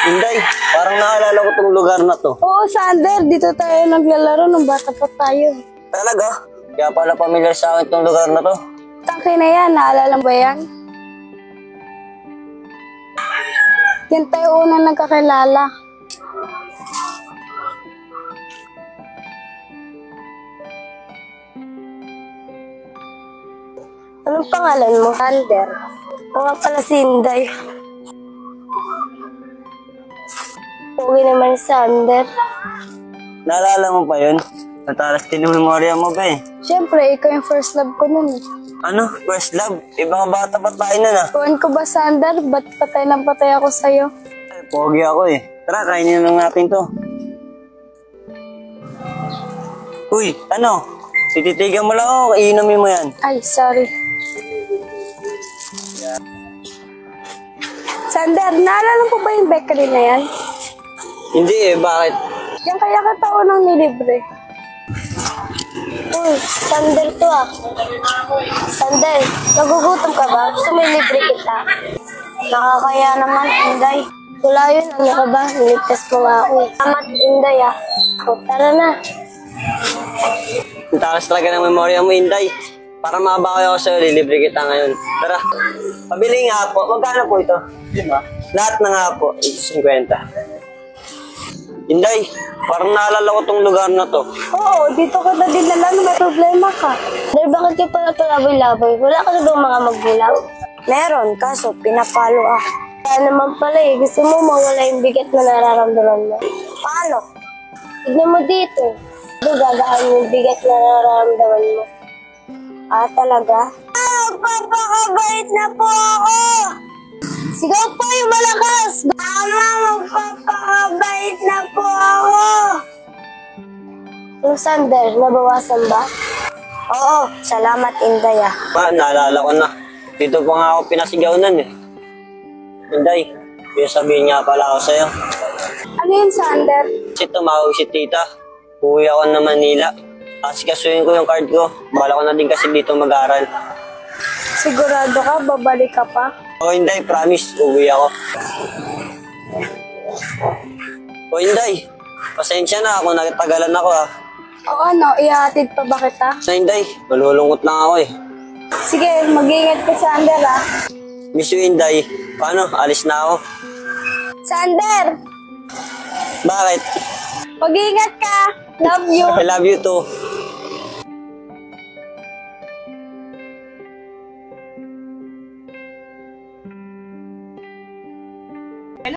Inday, parang naalala ko tong lugar na to. Oo, Sander. Dito tayo naglalaro nung bata pa tayo. Talaga? Kaya pala pamilyar sa akin tong lugar na to. Tangkay na yan. Naalala mo ba yan? Yan tayo unang nagkakilala. Anong pangalan mo? Sander. O nga pala si Inday. Pogi naman si Sander. Naalala mo pa yun? Natalas tinumemorya mo ba eh? Siyempre, ikaw yung first love ko nun eh. Ano? First love? Ibang bata pa tayo nun ah. Kuhan ko ba, Sander? Ba't patay ng patay ako sa'yo? Ay, pogi ako eh. Tara, kainin lang natin to. Uy, ano? Tititigan mo lang ako, iinumin mo yan. Ay, sorry. Sander, naalala ko ba yung bakery na yan? Hindi eh, bakit? Yan kaya ka unang nilibre. Uy, Sander to ah. Sander, nagugutom ka ba? Gusto mo libre kita? Nakakaya naman, Inday. Wala yun, ano ka ba? Niligtas mo nga ako eh. Salamat, Inday ah. O, tara na. Ang takas talaga ng memorya mo, Inday. Para mabawi ako sa'yo, lilibre kita ngayon. Tara, pabili nga po. Magkano po ito? Lahat na nga po, 50. Inday, parang naalala ko tong lugar na to. Oo, dito ka na din nalang may problema ka. Dahil bakit ka pala palaboy-laboy? Wala ka na bang mga magulang? Meron, kaso pinapalo ako. Kaya naman pala eh, gusto mo mawala yung bigat na nararamdaman mo. Paano? Tignan mo dito. Ito gagaan yung bigat na nararamdaman mo. Ah, talaga? Magpapakabait na po ako! Sigaw po yung malakas! Mama, magpapakabait na po ako! Yung Sander, nabawasan ba? Oo, salamat Inday ah. Pa, naalala ko na. Dito pa nga ako pinasigaw-nan eh. Inday, yung sabihin nga pala ako sa'yo. Ano yun, Sander? Kasi tumawag si tita. Uwi ako na Manila. Asikasuhin ko yung card ko. Bala ko na din kasi dito mag-aral. Sigurado ka, babalik ka pa? O Inday, promise, uwi ako. O Inday, pasensya na ako, nagtagalan ako ah. O ano, ihatid pa ba kita? Sa Inday, malulungkot lang ako eh. Sige, mag-ingat ka, Sander ah. Miss you, Inday. Paano? Alis na ako. Sander! Bakit? Mag-ingat ka! Love you! I love you too.